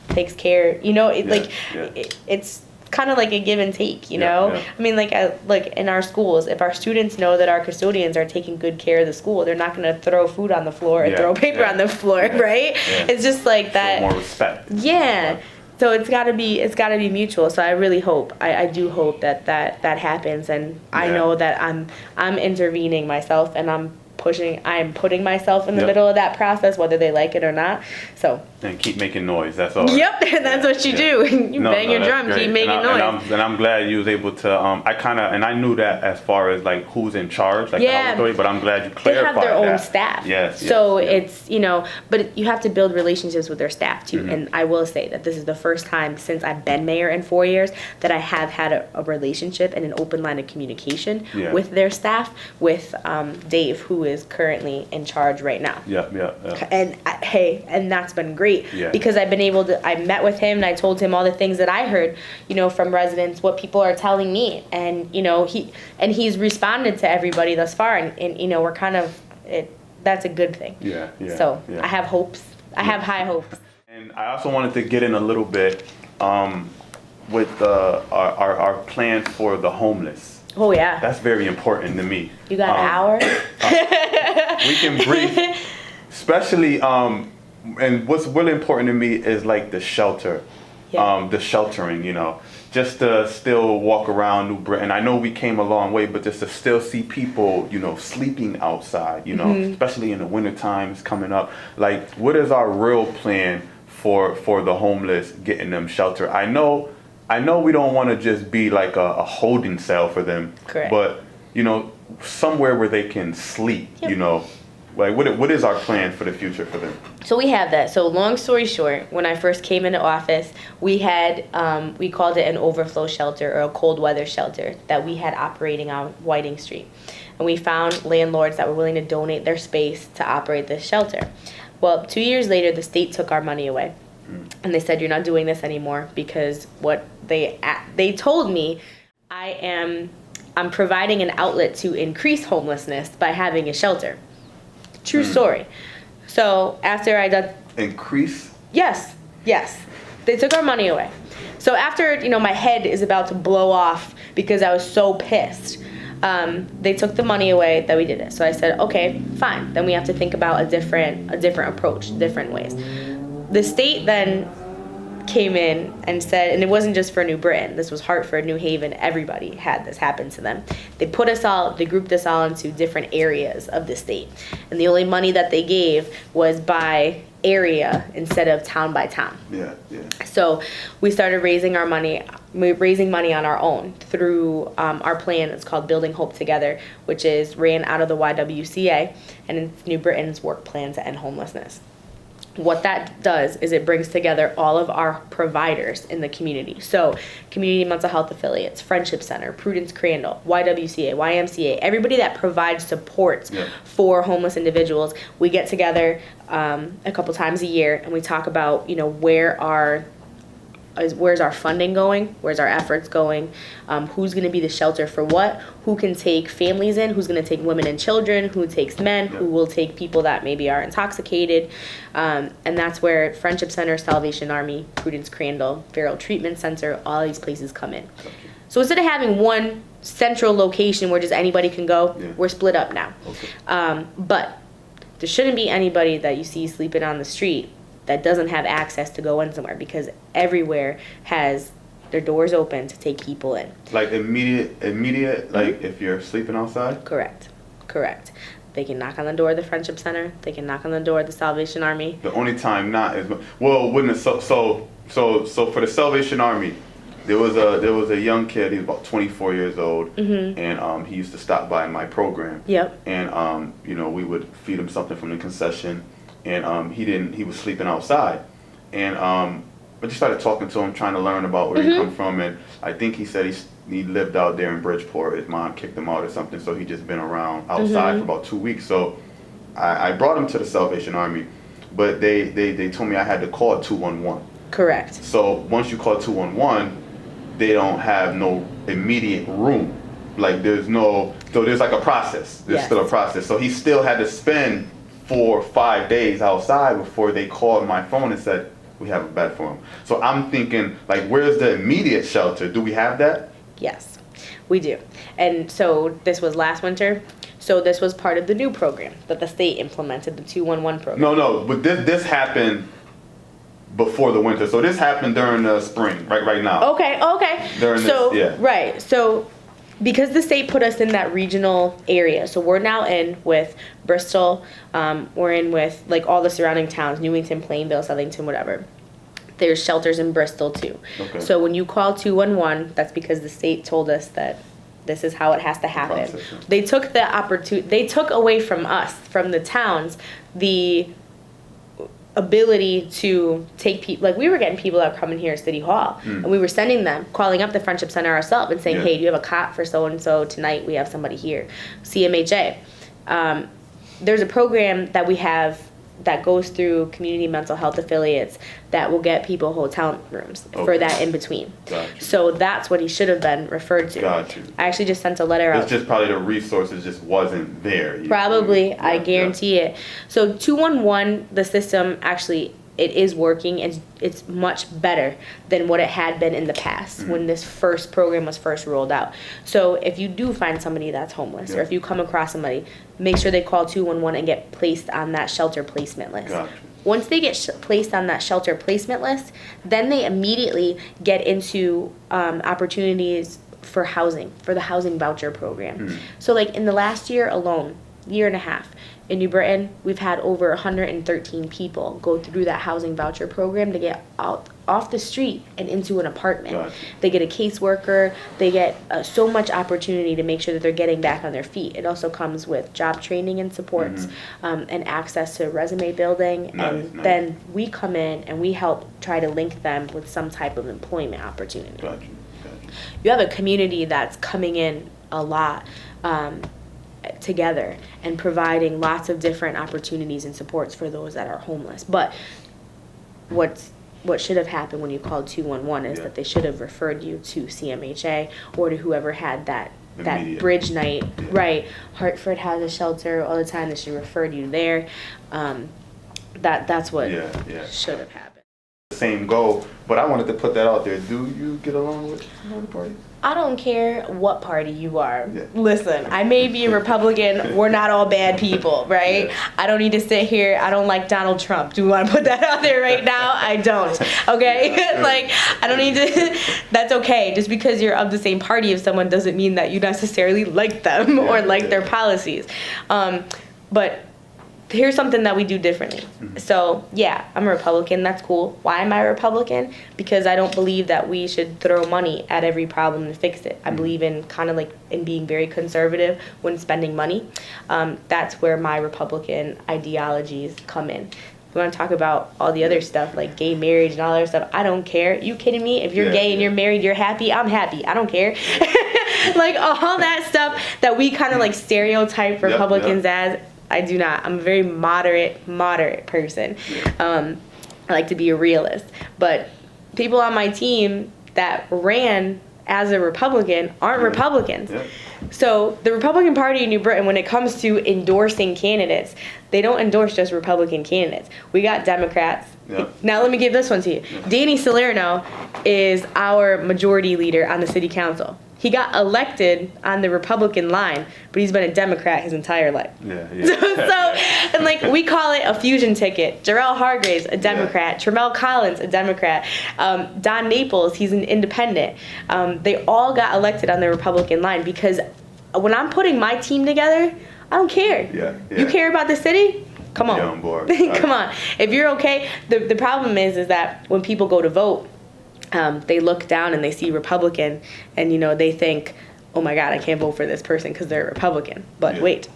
takes care. You know, it's kind of like a give and take, you know? I mean, like in our schools, if our students know that our custodians are taking good care of the school, they're not going to throw food on the floor or throw paper on the floor, right? It's just like that. So more respect. So it's got to be mutual. So I really hope, I do hope that happens, and I know that I'm intervening myself, and I'm putting myself in the middle of that process, whether they like it or not. So. And keep making noise. That's all. Yep, and that's what you do. You bang your drum, keep making noise. And I'm glad you was able to. I knew that as far as like who's in charge, like the housing authority. But I'm glad you clarified that. They have their own staff. Yes. So it's, you know, but you have to build relationships with their staff too. And I will say that this is the first time since I've been mayor in 4 years that I have had a relationship and an open line of communication with their staff, with Dave, who is currently in charge right now. And that's been great. Because I've been able to, I met with him and I told him all the things that I heard, you know, from residents, what people are telling me, and you know, he's responded to everybody thus far, and you know, we're kind of that's a good thing. So I have hopes. I have high hopes. And I also wanted to get in a little bit with our plan for the homeless. Oh yeah, that's very important to me. You got an hour? We can brief, especially and what's really important to me is like the shelter, the sheltering, you know, just to still walk around New Britain. I know we came a long way, but just to still see people, you know, sleeping outside, you know, especially in the winter times coming up. Like, what is our real plan for the homeless, getting them shelter? I know we don't want to just be like a holding cell for them, but, you know, somewhere where they can sleep, you know. Like, what is our plan for the future for them? So we have that. So long story short, when I first came into office, we had, we called it an overflow shelter or a cold weather shelter that we had operating on Whiting Street. And we found landlords that were willing to donate their space to operate this shelter. Well, 2 years later, the state took our money away. And they said, you're not doing this anymore, because what they told me, I'm providing an outlet to increase homelessness by having a shelter. True story. So after I done increase? Yes. They took our money away. So after, you know, my head is about to blow off because I was so pissed, they took the money away that we did it. So I said, okay, fine. Then we have to think about a different approach, different ways. The state then came in and said, and it wasn't just for New Britain, this was Hartford, New Haven, everybody had this happen to them. They grouped us all into different areas of the state. And the only money that they gave was by area instead of town by town. So we started raising money on our own through our plan. It's called Building Hope Together, which is ran out of the YWCA, and it's New Britain's work plan to end homelessness. What that does is it brings together all of our providers in the community. So community mental health affiliates, Friendship Center, Prudence Crandall, YWCA, YMCA, everybody that provides supports for homeless individuals. We get together a couple times a year and we talk about, you know, where's our funding going, where's our efforts going, who's going to be the shelter for what, who can take families in, who's going to take women and children, who takes men, who will take people that maybe are intoxicated, and that's where Friendship Center, Salvation Army, Prudence Crandall, Feral Treatment Center, all these places come in. So instead of having one central location where just anybody can go, we're split up now. But there shouldn't be anybody that you see sleeping on the street that doesn't have access to go in somewhere, because everywhere has their doors open to take people in. Like immediate, like if you're sleeping outside? Correct. They can knock on the door of the Friendship Center. They can knock on the door of the Salvation Army. The only time not is, well, wouldn't it, so for the Salvation Army, There was a young kid. He was about 24 years old, and he used to stop by my program. Yep. And we would feed him something from the concession, and he was sleeping outside, and I just started talking to him, trying to learn about where he come from, and I think he said he lived out there in Bridgeport. His mom kicked him out or something, so he just been around outside for about 2 weeks. So I brought him to the Salvation Army, but they told me I had to call 211. Correct. So once you call 211, they don't have no immediate room. Like there's like a process. There's still a process. So he still had to spend 4 or 5 days outside before they called my phone and said, we have a bed for him. So I'm thinking, like, where's the immediate shelter? Do we have that? Yes, we do. And so this was last winter. So this was part of the new program that the state implemented, the 211 program. No, but this happened before the winter. So this happened during the spring, right now. Okay. Right. So because the state put us in that regional area, so we're now in with Bristol, we're in with like all the surrounding towns, Newington, Plainville, Southington, whatever. There's shelters in Bristol too. Okay. So when you call 211, that's because the state told us that this is how it has to happen. They took the opportunity. They took away from us, from the towns, the ability to take people. Like we were getting people that were coming here at City Hall, and we were sending them, calling up the Friendship Center ourselves and saying, "Hey, do you have a cot for so and so tonight? We have somebody here." CMHA. There's a program that we have that goes through community mental health affiliates that will get people hotel rooms for that in between. Gotcha. So that's what he should have been referred to. Gotcha. I actually just sent a letter out. It's just probably the resources just wasn't there. Probably, I guarantee it. So 211, the system actually, it is working, and it's much better than what it had been in the past when this first program was first rolled out. So if you do find somebody that's homeless, or if you come across somebody, make sure they call 211 and get placed on that shelter placement list. Gotcha. Once they get placed on that shelter placement list, then they immediately get into opportunities for housing, for the housing voucher program. So like in the last year alone, year and a half, in New Britain, we've had over 113 people go through that housing voucher program to get out off the street and into an apartment. Gotcha. They get a caseworker. They get so much opportunity to make sure that they're getting back on their feet. It also comes with job training and supports, and access to resume building. Nice. Then we come in and we help try to link them with some type of employment opportunity. Gotcha. You have a community that's coming in a lot together and providing lots of different opportunities and supports for those that are homeless. But what should have happened when you called 211 is that they should have referred you to CMHA or to whoever had that bridge night. Right. Hartford has a shelter all the time. They should have referred you there. That's what should have happened. Same goal, but I wanted to put that out there. Do you get along with the party? I don't care what party you are. Yeah. Listen, I may be a Republican. We're not all bad people, right? Yeah. I don't need to sit here. I don't like Donald Trump. Do you want to put that out there right now? I don't. Okay? Like, I don't need to. That's okay. Just because you're of the same party of someone doesn't mean that you necessarily like them or like their policies. But here's something that we do differently. So, I'm a Republican. That's cool. Why am I a Republican? Because I don't believe that we should throw money at every problem to fix it. I believe in kind of like in being very conservative when spending money. That's where my Republican ideologies come in. We want to talk about all the other stuff like gay marriage and all that stuff. I don't care. You kidding me? If you're gay and you're married, you're happy. I'm happy. I don't care. Like all that stuff that we kind of like stereotype Republicans as. I do not. I'm a very moderate person. I like to be a realist. But people on my team that ran as a Republican aren't Republicans. Yeah. So the Republican Party in New Britain, when it comes to endorsing candidates, they don't endorse just Republican candidates. We got Democrats. Yeah. Now let me give this one to you. Yeah. Danny Salerno is our majority leader on the city council. He got elected on the Republican line, but he's been a Democrat his entire life. And like we call it a fusion ticket. Terrell Hargreaves, a Democrat. Tremel Collins, a Democrat. Don Naples, he's an independent. They all got elected on the Republican line because when I'm putting my team together, I don't care. You care about the city? Come on. On board. Come on. If you're okay, the problem is that when people go to vote, they look down and they see Republican, and they think, oh my God, I can't vote for this person because they're a Republican. But wait,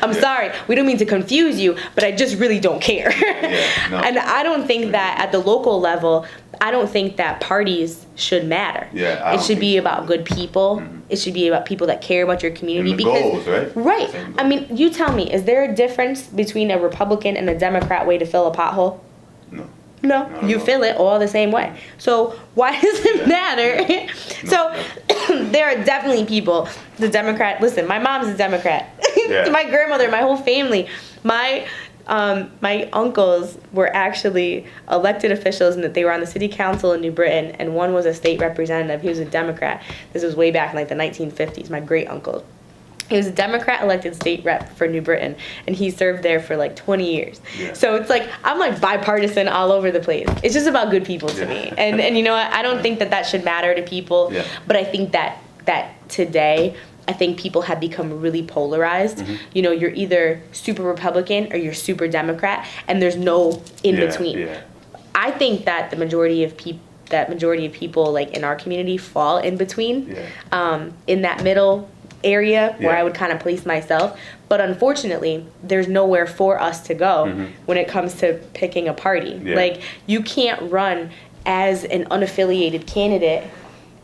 I'm sorry, we don't mean to confuse you, but I just really don't care. And I don't think that at the local level, I don't think that parties should matter. It should be about good people. It should be about people that care about your community. And the goals, right? Right. I mean, you tell me, is there a difference between a Republican and a Democrat way to fill a pothole? No, you fill it all the same way. So why does it matter? So there are definitely people, the Democrat, listen, my mom's a Democrat. My grandmother, my whole family, my uncles were actually elected officials and that they were on the city council in New Britain, and one was a state representative. He was a Democrat. This was way back in like the 1950s, my great uncle. He was a Democrat elected state rep for New Britain, and he served there for like 20 years. So it's like, I'm like bipartisan all over the place. It's just about good people to me. And you know what? I don't think that should matter to people, but I think that today, I think people have become really polarized. You're either super Republican or you're super Democrat, and there's no in between. I think that the majority of people like in our community fall in between, in that middle area where I would kind of place myself. But unfortunately, there's nowhere for us to go when it comes to picking a party. Like, you can't run as an unaffiliated candidate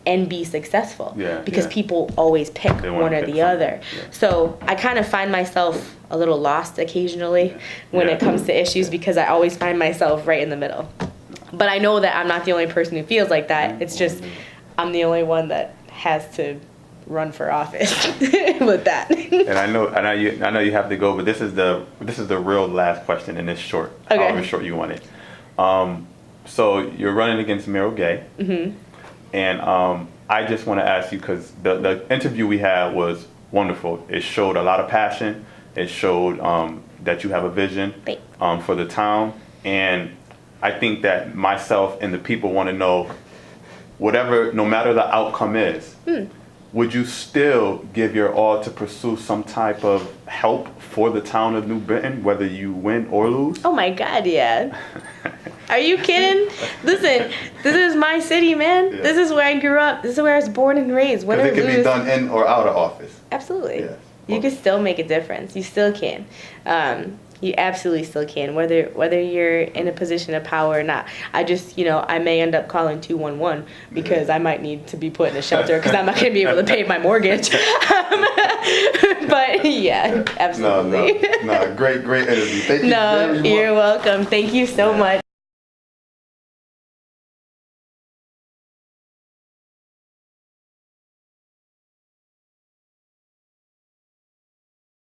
and be successful because people always pick one or the other. So I kind of find myself a little lost occasionally when it comes to issues because I always find myself right in the middle. But I know that I'm not the only person who feels like that. It's just I'm the only one that has to run for office with that. And I know you have to go, but this is the real last question in this short, however short you want it. So you're running against Meryl Gay, and I just want to ask you, because the interview we had was wonderful. It showed a lot of passion. It showed that you have a vision for the town, and I think that myself and the people want to know, no matter the outcome is, would you still give your all to pursue some type of help for the town of New Britain, whether you win or lose? Oh my God, yeah. Are you kidding? Listen, this is my city, man. This is where I grew up. This is where I was born and raised. Because it can be done in or out of office. Absolutely. You can still make a difference. You still can. You absolutely still can, whether you're in a position of power or not. I just, I may end up calling 211 because I might need to be put in a shelter because I'm not going to be able to pay my mortgage. But yeah, absolutely. No, great interview. Thank you very much. You're welcome. Thank you so much.